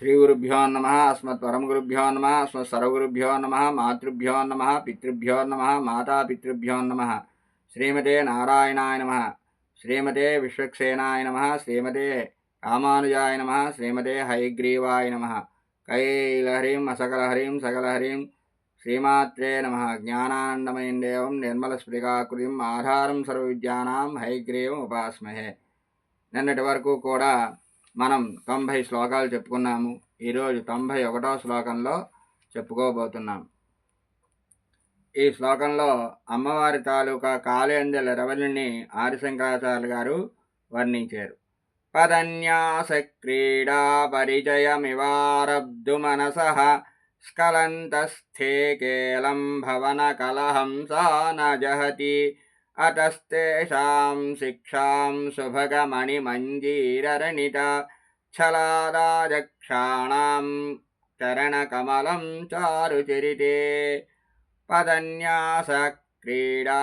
श्रीगुरुभ्यो नमः। अस्मत्परमगुरुभ्यो नमः। अस्मत्सर्वगुरुभ्यो नमः। मातृभ्यो नमः। पितृभ्यो नमः। मातापितृभ्यो नमः। श्रीमते नारायणाय नमः। श्रीमते विश्वक्सेनाय नमः। श्रीमते रामानुजाय नमः। श्रीमते हयग्रीवाय नमः। कैलहरीं असकलहरीं सकलहरीं श्रीमात्रे नमः। ज्ञानानन्दमयं देवं निर्मलस्फटिकाकृतिम् आधारं सर्वविद्यानां हयग्रीवम् उपास्महे। నిన్నటి వరకు కూడా మనం 90 శ్లోకాలు చెప్పుకున్నాము. ఈరోజు 91వ శ్లోకంలో చెప్పుకోబోతున్నాం. ఈ శ్లోకంలో అమ్మవారి తాలూకా కాళేందల రవలిని ఆదిశంకరాచార్యులు గారు వర్ణించారు. పదన్యాస క్రీడా పరిచయమివారబ్ధు మనసః స్ఖలంతస్థే కేలం భవన కలహంసా న జహతి అతస్తేషాం శిక్షాం సుభగమణిమంజీరరణిత ఛలాదాజక్షాణాం చరణకమలం చారుచరితే. పదన్యాస క్రీడా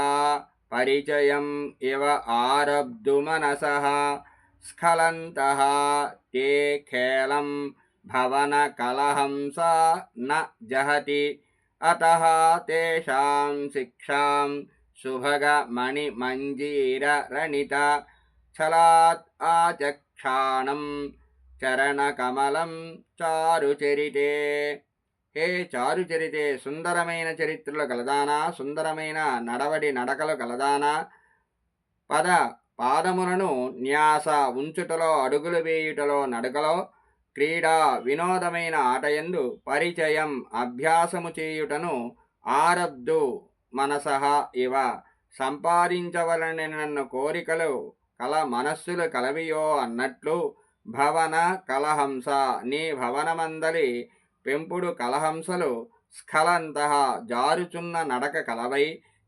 పరిచయం ఇవ ఆరబ్ధు మనసః స్ఖలంతః తే ఖేలం భవన కలహంసా న జహతి అతః తేషాం శిక్షాం శుభగమణిమంజీరరణిత ఛలాత్ ఆచక్షాణం చరణకమలం చారుచరితే. హే చారుచరితే, సుందరమైన చరిత్రలు కలదానా, సుందరమైన నడవడి నడకలు కలదానా, పాదములను న్యాస ఉంచుటలో, అడుగులు వేయుటలో, నడకలో, క్రీడా వినోదమైన ఆటయందు, పరిచయం అభ్యాసము చేయుటను, ఆరబ్ధు మనసః ఇవ సంపాదించవలనన్న కోరికలు కల మనస్సులు కలవియో అన్నట్లు, భవన కలహంస నీ భవనమందలి పెంపుడు కలహంసలు, స్ఖలంతః జారుచున్న నడక కలవై,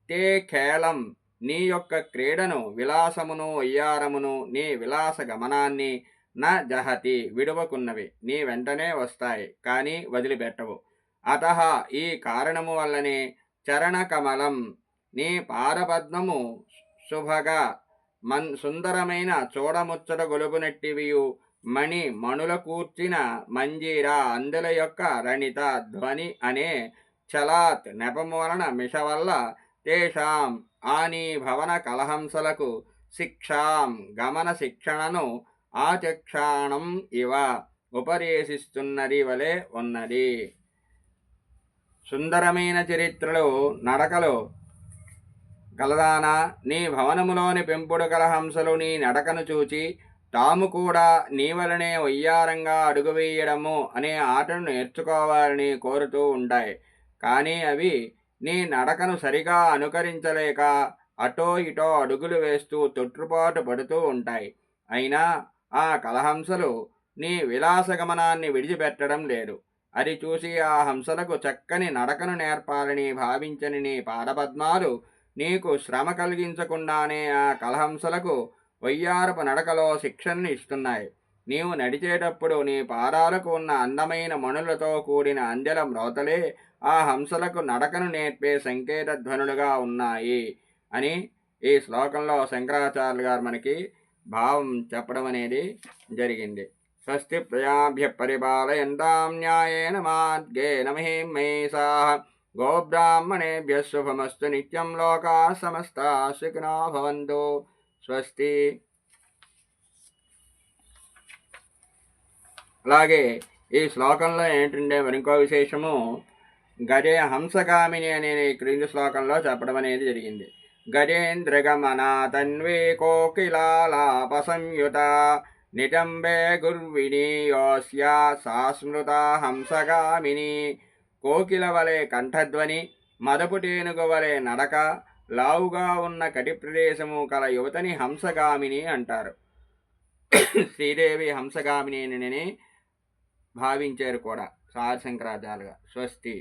తే ఖేలం నీ యొక్క క్రీడను, విలాసమును వయ్యారమును నీ విలాస గమనాన్ని, న జహతి విడువకున్నవి, నీ వెంటనే వస్తాయి కానీ వదిలిపెట్టవు. అతః ఈ కారణము వల్లనే చరణకమలం నీ పాదపద్మము శుభగా సుందరమైన చూడముచ్చట గొలుపునట్టివియు, మణుల కూర్చిన మంజీర అందుల యొక్క రణిత ధ్వని అనే చలాత్ నెపము వలన మిష వల్ల, తేషాం ఆ నీ భవన కలహంసలకు, శిక్షాం గమన శిక్షణను, ఆచక్షాణం ఇవ ఉపదేశిస్తున్నది వలె ఉన్నది. సుందరమైన చరిత్రలు నడకలు కలదానా, నీ భవనములోని పెంపుడు కలహంసలు నీ నడకను చూచి తాము కూడా నీ వలనే వయ్యారంగా అడుగు వేయడము అనే ఆటను నేర్చుకోవాలని కోరుతూ ఉంటాయి. కానీ అవి నీ నడకను సరిగా అనుకరించలేక అటో ఇటో అడుగులు వేస్తూ తొట్టుపాటు పడుతూ ఉంటాయి. అయినా ఆ కలహంసలు నీ విలాసగమనాన్ని విడిచిపెట్టడం లేదు. అది చూసి ఆ హంసలకు చక్కని నడకను నేర్పాలని భావించని నీ పాదపద్మాలు నీకు శ్రమ కలిగించకుండానే ఆ కలహంసలకు వయ్యారపు నడకలో శిక్షణను ఇస్తున్నాయి. నీవు నడిచేటప్పుడు నీ పాదాలకు ఉన్న అందమైన మణులతో కూడిన అందెల మ్రోతలే ఆ హంసలకు నడకను నేర్పే సంకేత ధ్వనులుగా ఉన్నాయి అని ఈ శ్లోకంలో శంకరాచార్యులు గారు మనకి భావం చెప్పడం అనేది జరిగింది. స్వస్తి ప్రజాభ్య పరిపాలయంతాం న్యాయేన మార్గేణ మహీం మహీషాః గోబ్రాహ్మణేభ్యః శుభమస్తు నిత్యం లోకాః సమస్తాః సుఖినో భవంతు. స్వస్తి. అలాగే ఈ శ్లోకంలో ఏంటంటే మరింకో విశేషము, గజే హంసగామిని అనే క్రింది శ్లోకంలో చెప్పడం అనేది జరిగింది. గజేంద్రగమనా తన్వే కోకిలాలాప సంయుత నిటంబే గుర్విణీయోస్య సాస్మృత హంసగామిని. కోకిల వలె కంఠధ్వని, మదపుటేనుగు వలె నడక, లావుగా ఉన్న కటి ప్రదేశము కల యువతని హంసగామిని అంటారు. శ్రీదేవి హంసగామిని అని భావించారు కూడా ఆదిశంకరాచార్యులు గారు. స్వస్తి.